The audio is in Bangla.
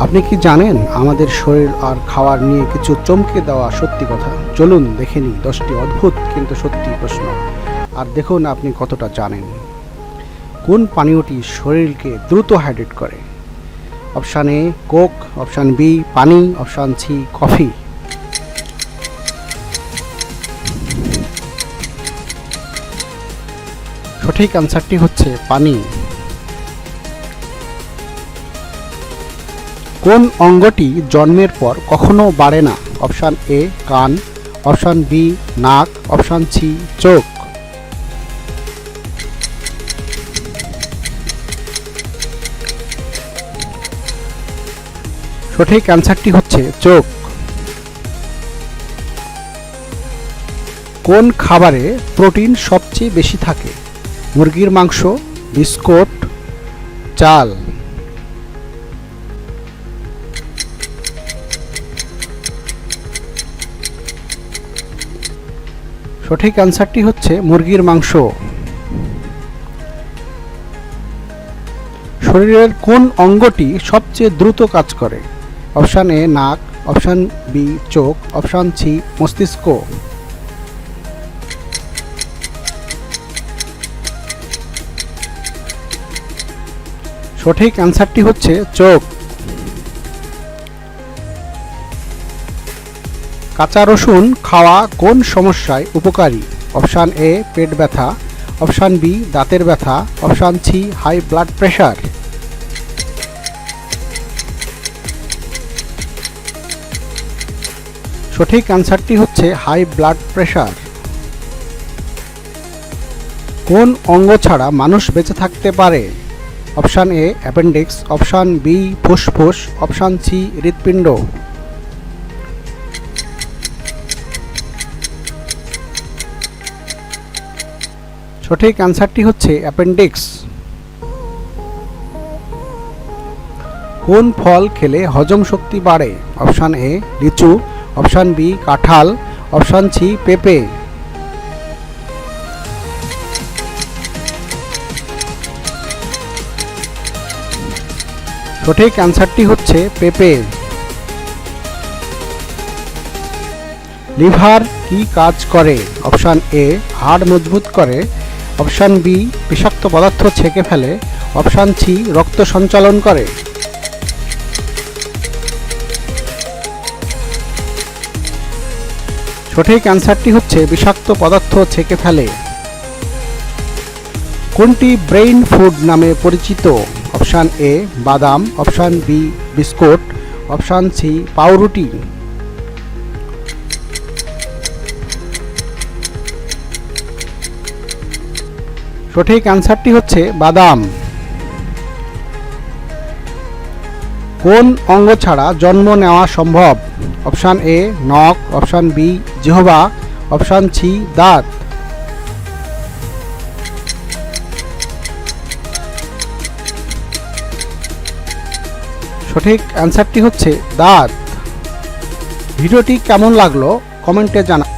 আপনি কি জানেন আমাদের শরীর আর খাওয়ার নিয়ে কিছু চমকে দেওয়া সত্যি কথা? চলুন দেখে নিই 10টি অদ্ভুত কিন্তু সত্যি প্রশ্ন, আর দেখুন আপনি কতটা জানেন। কোন পানীয়টি শরীরকে দ্রুত হাইড্রেট করে? Option A Coke, option B পানি, অপশান সি কফি। সঠিক অ্যান্সারটি হচ্ছে পানি। কোন অঙ্গটি জন্মের পর কখনো বাড়ে না? অপশান এ কান, অপশান বি নাক, অপশান সি চোখ। সঠিক অ্যান্সারটি হচ্ছে চোখ। কোন খাবারে প্রোটিন সবচেয়ে বেশি থাকে? মুরগির মাংস, বিস্কুট, চাল। সঠিক অ্যান্সারটি হচ্ছে মুরগির মাংস। শরীরের কোন অঙ্গটি সবচেয়ে দ্রুত কাজ করে? অপশান এ নাক, অপশান বি চোখ, অপশান সি মস্তিষ্ক। সঠিক অ্যান্সারটি হচ্ছে চোখ। কাঁচা রসুন খাওয়া কোন সমস্যায় উপকারী? অপশান এ পেট ব্যথা, অপশান বি দাঁতের ব্যথা, option C high blood pressure. সঠিক অ্যান্সারটি হচ্ছে হাই ব্লাড প্রেশার। কোন অঙ্গ ছাড়া মানুষ বেঁচে থাকতে পারে? Option A appendix, option B ফুসফুস, অপশান সি হৃৎপিণ্ড। সঠিক অ্যান্সারটি হচ্ছে অ্যাপেন্ডিক্স। কোন ফল খেলে হজম শক্তি বাড়ে? অপশান এ লিচু, অপশান বি কাঁঠাল, অপশান সি পেঁপে। সঠিক অ্যান্সারটি হচ্ছে পেঁপে। লিভার কি কাজ করে? অপশান এ হাড় মজবুত করে, অপশান বি বিষাক্ত পদার্থ ছেঁকে ফেলে, অপশান সি রক্ত সঞ্চালন করে। সঠিক অ্যান্সারটি হচ্ছে বিষাক্ত পদার্থ ছেঁকে ফেলে। কোনটি ব্রেইন ফুড নামে পরিচিত? অপশান এ বাদাম, option B biscuit, option C পাউরুটি। সঠিক অ্যান্সারটি হচ্ছে বাদাম। কোন অঙ্গ ছাড়া জন্ম নেওয়া সম্ভব? অপশান এ নখ, অপশান বি জিহ্বা, অপশান সি দাঁত। সঠিক অ্যান্সারটি হচ্ছে দাঁত। ভিডিওটি কেমন লাগলো কমেন্টে জানান।